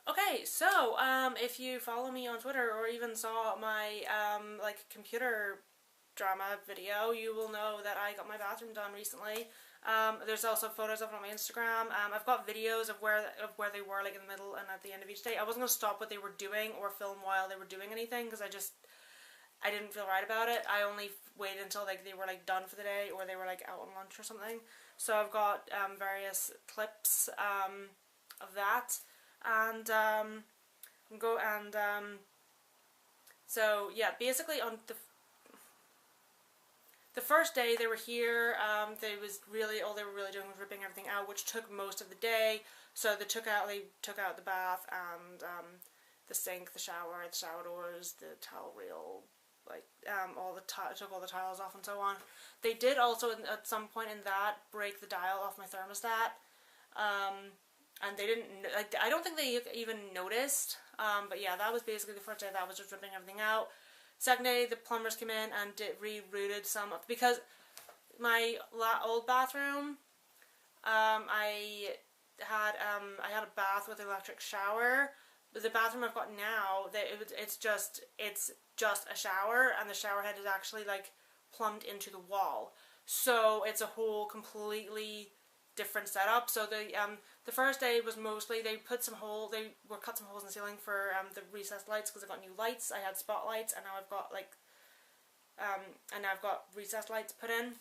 Okay, so if you follow me on Twitter or even saw my like computer drama video, you will know that I got my bathroom done recently. There's also photos of it on my Instagram. I've got videos of where they were like in the middle and at the end of each day. I wasn't gonna stop what they were doing or film while they were doing anything because I didn't feel right about it. I only waited until like they were like done for the day or they were like out on lunch or something. So I've got various clips of that and go and so yeah, basically on the first day they were here, they was really all they were really doing was ripping everything out, which took most of the day. So they took out the bath and the sink, the shower doors, the towel reel, like took all the tiles off and so on. They did also at some point in that break the dial off my thermostat. And they didn't, like, I don't think they even noticed, but yeah, that was basically the first day. That was just ripping everything out. Second day, the plumbers came in and rerouted some of, because my old bathroom, I had a bath with an electric shower, but the bathroom I've got now, it's just a shower, and the shower head is actually like plumbed into the wall, so it's a whole completely different setup. So the first day was mostly they cut some holes in the ceiling for the recessed lights because I got new lights. I had spotlights and now I've got recessed lights put in.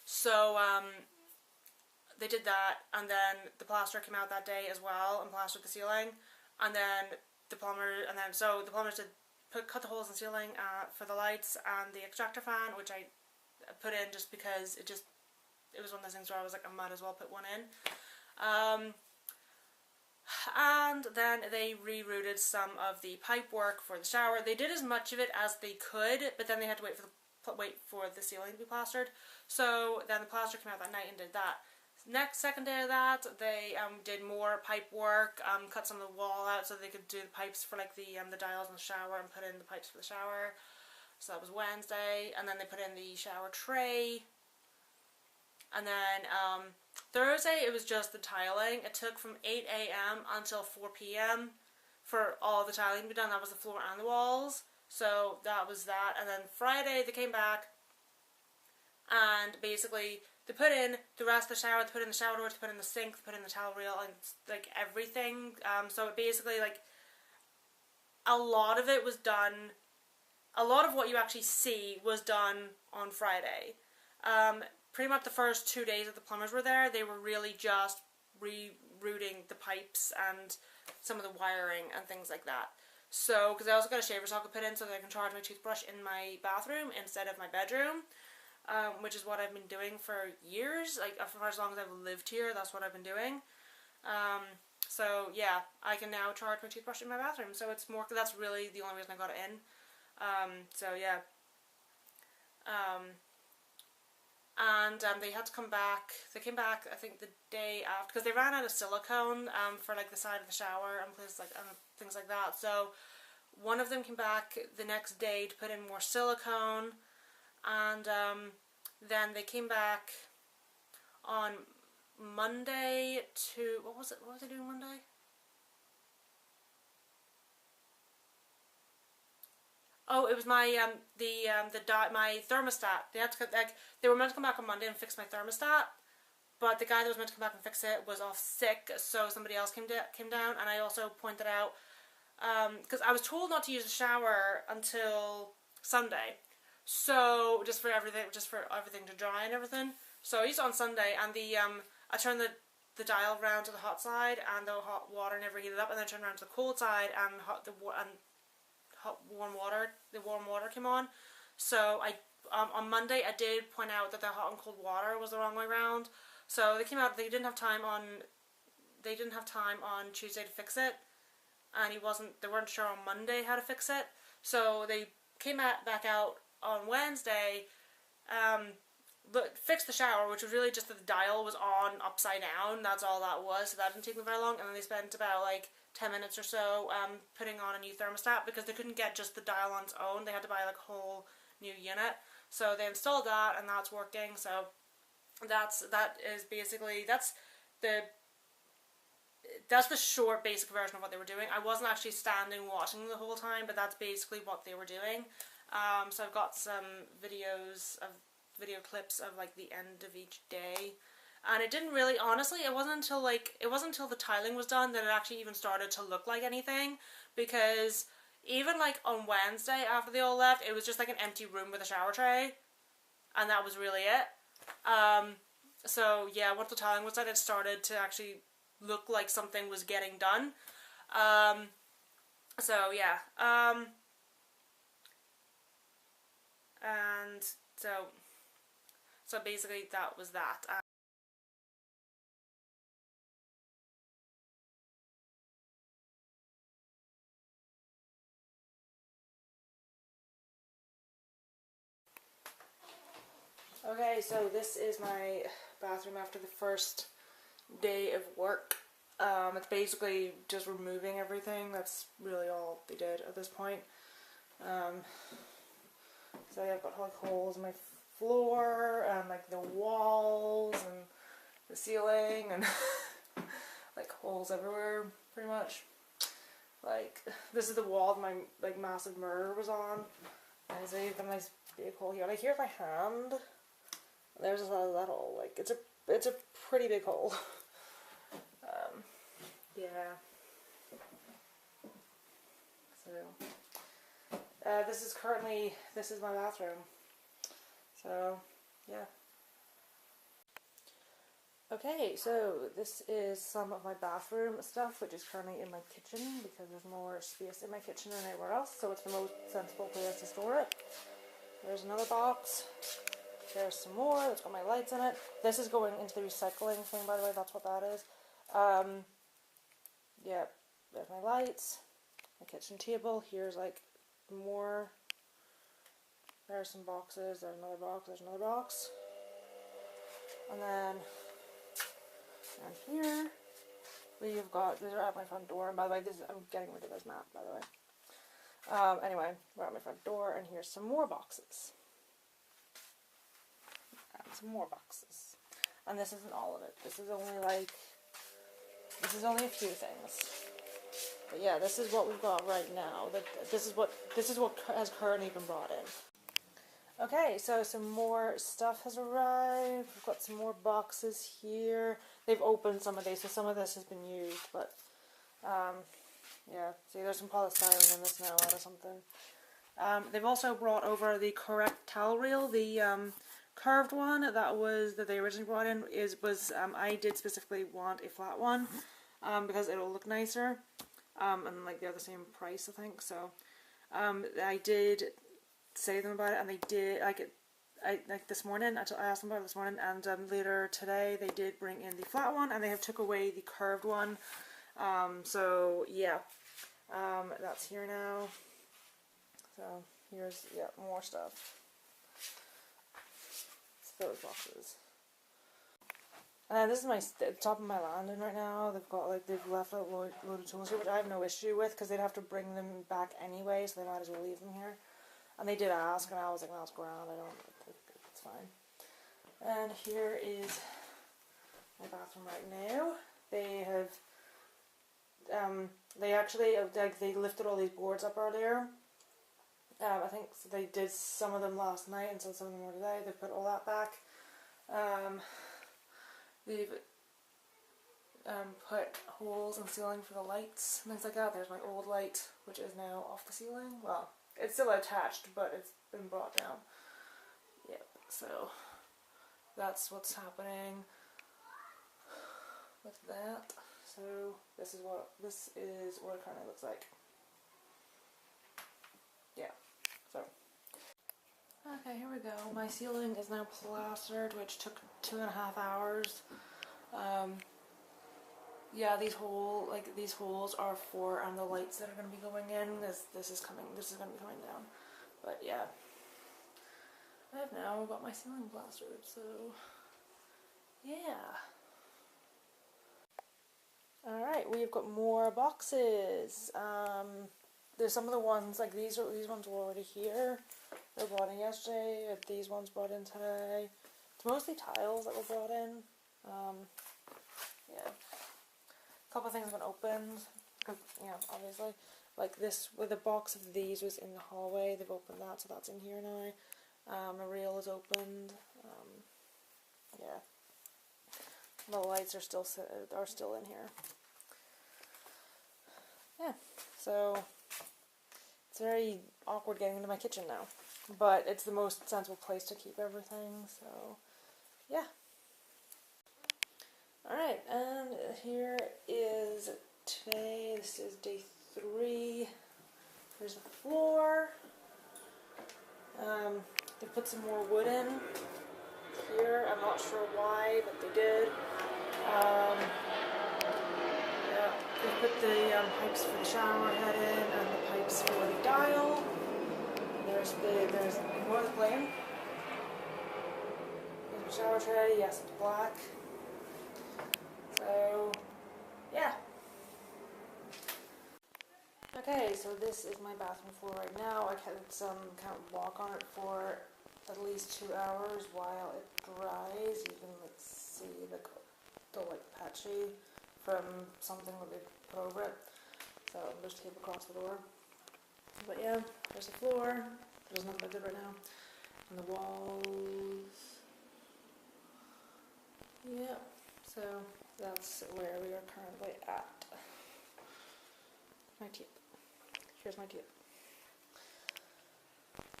So they did that, and then the plasterer came out that day as well and plastered the ceiling, and then the plumbers did cut the holes in the ceiling for the lights and the extractor fan, which I put in just because it was one of those things where I was like, I might as well put one in. And then they rerouted some of the pipe work for the shower. They did as much of it as they could, but then they had to wait for the ceiling to be plastered. So then the plaster came out that night and did that. Second day of that, they did more pipe work, cut some of the wall out so they could do the pipes for like the dials in the shower and put in the pipes for the shower. So that was Wednesday, and then they put in the shower tray. And then Thursday, it was just the tiling. It took from 8 a.m. until 4 p.m. for all the tiling to be done. That was the floor and the walls. So that was that. And then Friday, they came back and basically they put in the rest of the shower. They put in the shower door, they put in the sink, they put in the towel reel, and like everything. So it basically, like, a lot of it was done. A lot of what you actually see was done on Friday. Pretty much the first 2 days that the plumbers were there, they were really just rerouting the pipes and some of the wiring and things like that. So, because I also got a shaver socket put in so that I can charge my toothbrush in my bathroom instead of my bedroom, which is what I've been doing for years. Like, for as long as I've lived here, that's what I've been doing. So yeah, I can now charge my toothbrush in my bathroom. So it's more, that's really the only reason I got it in. So yeah. And they had to come back. They came back, I think, the day after, because they ran out of silicone for like the side of the shower and places like things like that. So one of them came back the next day to put in more silicone, and then they came back on Monday to what was they doing Monday? Oh, it was my my thermostat. They had to they were meant to come back on Monday and fix my thermostat, but the guy that was meant to come back and fix it was off sick, so somebody else came down. And I also pointed out, because I was told not to use the shower until Sunday, so just for everything to dry and everything. So I used it on Sunday, and I turned the dial round to the hot side, and the hot water never heated up, and then turned around to the cold side, and the warm water came on. So on Monday I did point out that the hot and cold water was the wrong way around. So they came out. They didn't have time on Tuesday to fix it, and they weren't sure on Monday how to fix it. So they came back out on Wednesday, fixed the shower, which was really just that the dial was on upside down. That's all that was. So that didn't take them very long. And then they spent about like 10 minutes or so putting on a new thermostat, because they couldn't get just the dial on its own. They had to buy like a whole new unit. So they installed that, and that's working. So that's that's the short basic version of what they were doing. I wasn't actually standing watching the whole time, but that's basically what they were doing. So I've got some video clips of like the end of each day. And it didn't really, honestly, it wasn't until the tiling was done that it actually even started to look like anything, because even like on Wednesday after they all left, it was just like an empty room with a shower tray, and that was really it. So yeah, once the tiling was done, it started to actually look like something was getting done. So yeah, and so basically that was that. Okay, so this is my bathroom after the first day of work. It's basically just removing everything. That's really all they did at this point. So I've got like holes in my floor and like the walls and the ceiling and like holes everywhere pretty much. Like this is the wall my like massive mirror was on. There's even a nice big hole here. Like here's my hand. There's that hole. Like it's a pretty big hole. Yeah. So this is my bathroom. So yeah. Okay, so this is some of my bathroom stuff, which is currently in my kitchen because there's more space in my kitchen than anywhere else, so it's the most sensible place to store it. There's another box. There's some more. That's got my lights in it. This is going into the recycling thing, by the way. That's what that is. Yeah, there's my lights. My kitchen table. Here's like more. There's some boxes. There's another box. There's another box. And then down here we've got. These are at my front door. And by the way, I'm getting rid of this map. By the way. Anyway, we're at my front door, and here's some more boxes. Some more boxes, and this isn't all of it. This is only a few things. But yeah, this is what we've got right now. This is what has currently been brought in. Okay, so some more stuff has arrived. We've got some more boxes here. They've opened some of these, so some of this has been used. But yeah, see, there's some polystyrene in this now out of something. They've also brought over the correct towel reel. The curved one that they originally brought in I did specifically want a flat one because it'll look nicer, and like they're the same price, I think. So I did say to them about it, and they did like this morning. I asked them about it this morning, and later today they did bring in the flat one, and they have took away the curved one. So yeah, that's here now. So here's more stuff. Those boxes. And this is the top of my landing right now. They've left a load of tools here, which I have no issue with because they'd have to bring them back anyway, so they might as well leave them here. And they did ask, and I was like, no, it's grand. It's fine. And here is my bathroom right now. They have, they lifted all these boards up earlier. I think they did some of them last night and some of them more today. They put all that back. They've put holes in the ceiling for the lights and things like that. There's my old light, which is now off the ceiling. Well, it's still attached, but it's been brought down. Yep, so that's what's happening with that. So this is what it kind of looks like. Yeah. So, okay, here we go. My ceiling is now plastered, which took 2.5 hours. Yeah, these holes are for the lights that are going to be going in. This is going to be coming down. But yeah, I have now got my ceiling plastered. So, yeah. All right, we've got more boxes. There's some of the ones, like these ones were already here. They were brought in yesterday. These ones brought in today. It's mostly tiles that were brought in. Yeah. A couple of things have been opened, because, you know, obviously. Like this, with a box of these was in the hallway. They've opened that, so that's in here now. A reel is opened. Yeah. The lights are still in here. Yeah. So it's very awkward getting into my kitchen now, but it's the most sensible place to keep everything. So yeah. All right, and here is today. This is day 3. Here's the floor. They put some more wood in here. I'm not sure why, but they did. Yeah, they put the pipes for the shower head in and the pipes for the dial. There's more of the plane. There's the shower tray. Yes, it's black. So yeah. Okay, so this is my bathroom floor right now. I can't walk on it for at least 2 hours while it dries. You can like see the like patchy from something that they put over it. So there's tape across the door. But yeah, there's the floor. There's nothing I did right now. And the walls. Yeah, so that's where we are currently at. My tape. Here's my tape.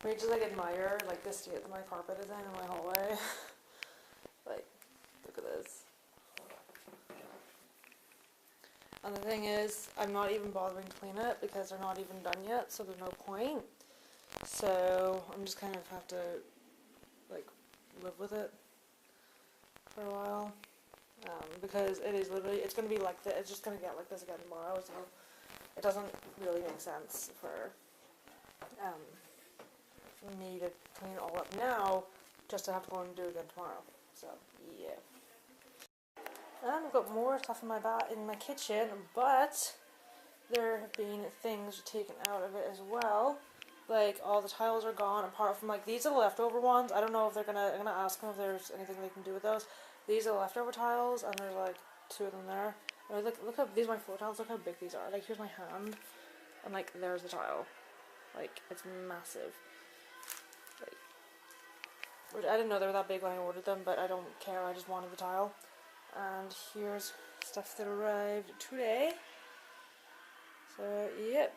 I just like admire like the state that my carpet is in my hallway. Like, look at this. And the thing is, I'm not even bothering to clean it because they're not even done yet, so there's no point. So I'm just kind of have to like live with it for a while. Because it is literally, it's going to be like this, it's just going to get like this again tomorrow, so it doesn't really make sense for me to clean it all up now, just to have to go and do it again tomorrow. So, yeah. And I've got more stuff in my kitchen, but there have been things taken out of it as well. Like, all the tiles are gone, apart from, like, these are the leftover ones. I don't know if I'm gonna ask them if there's anything they can do with those. These are the leftover tiles, and there's, like, 2 of them there. And look how, these are my floor tiles, look how big these are. Like, here's my hand, and, like, there's the tile. Like, it's massive. Like, I didn't know they were that big when I ordered them, but I don't care, I just wanted the tile. And here's stuff that arrived today. So, yep.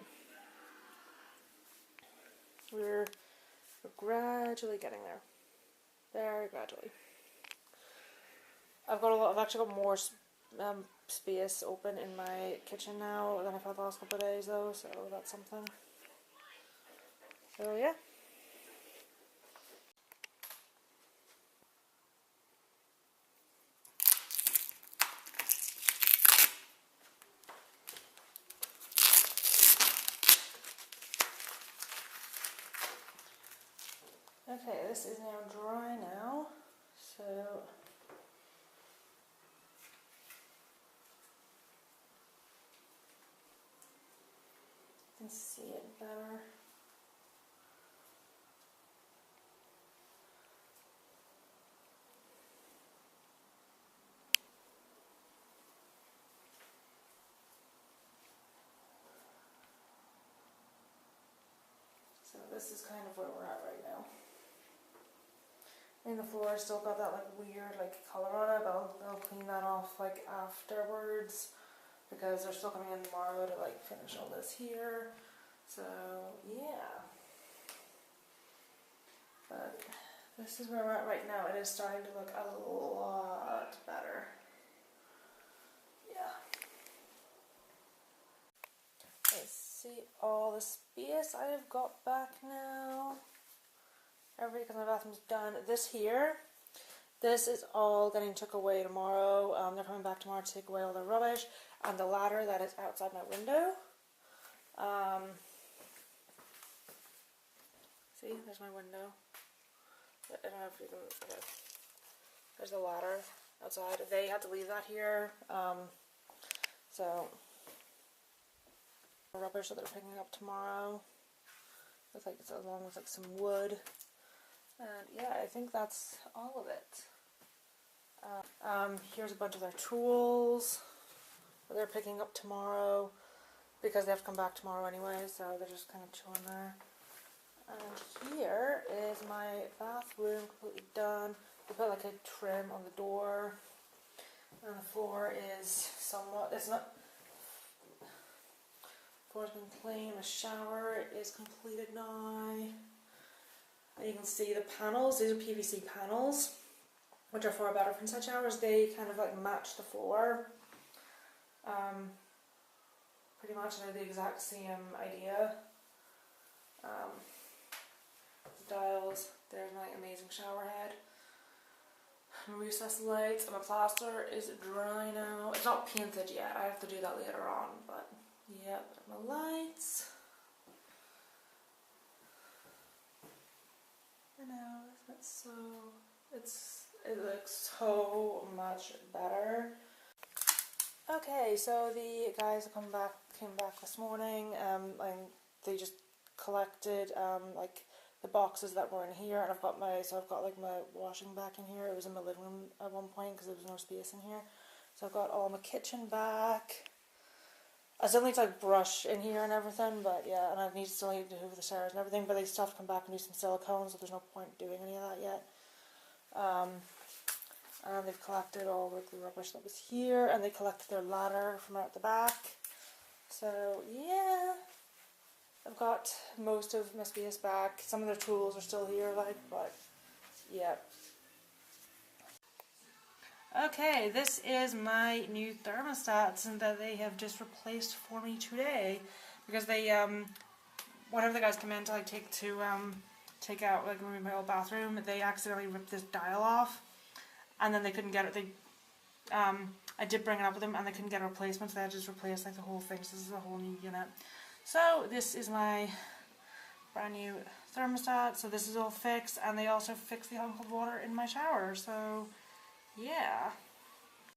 We're gradually getting there. Very gradually. I've actually got more space open in my kitchen now than I've had the last couple of days though, so that's something. So yeah. Okay, this is now dry now, so you can see it better. So this is kind of where we're at right now. And the floor still got that like weird like color on it, but I'll clean that off like afterwards because they're still coming in tomorrow to like finish all this here. So yeah. But this is where we're at right now. It is starting to look a lot better. Yeah. Okay, see all the space I have got back now. Everything, because my bathroom's done. This is all getting took away tomorrow. They're coming back tomorrow to take away all the rubbish. And the ladder that is outside my window. See, there's my window. I don't know if you can, okay. There's the ladder outside. They had to leave that here. So, rubbish that they're picking up tomorrow. With like, along with like some wood. And yeah, I think that's all of it. Here's a bunch of their tools. but they're picking up tomorrow because they have to come back tomorrow anyway, so they're just kind of chilling there. And here is my bathroom completely done. They put like a trim on the door, and the floor is somewhat, it's not, the floor's been clean. The shower is completed now. And you can see the panels, these are PVC panels, which are far better for inside showers. They kind of like match the floor. Pretty much they're the exact same idea. Dials, there's my amazing shower head. Recessed lights, and my plaster is dry now. It's not painted yet, I have to do that later on, but yeah, my lights. I know, isn't it so, it looks so much better. Okay, so the guys came back this morning, and they just collected like the boxes that were in here, and I've got like my washing back in here. It was in my living room at one point because there was no space in here. So I've got all my kitchen back. I still need to like brush in here and everything, but yeah, and I still need to hoover the stairs and everything, but they still have to come back and do some silicone, so there's no point doing any of that yet. And they've collected all the rubbish that was here, and they collected their ladder from out the back. So yeah, I've got most of my space back. Some of their tools are still here, like, but yeah. Okay, this is my new thermostats and that they have just replaced for me today, because they whenever the guys come in to like take out like my old bathroom, they accidentally ripped this dial off, and then they couldn't get it. I did bring it up with them, and they couldn't get a replacement, so they had to just replace like the whole thing. So this is a whole new unit. So this is my brand new thermostat. So this is all fixed, and they also fixed the uncooled water in my shower. So yeah.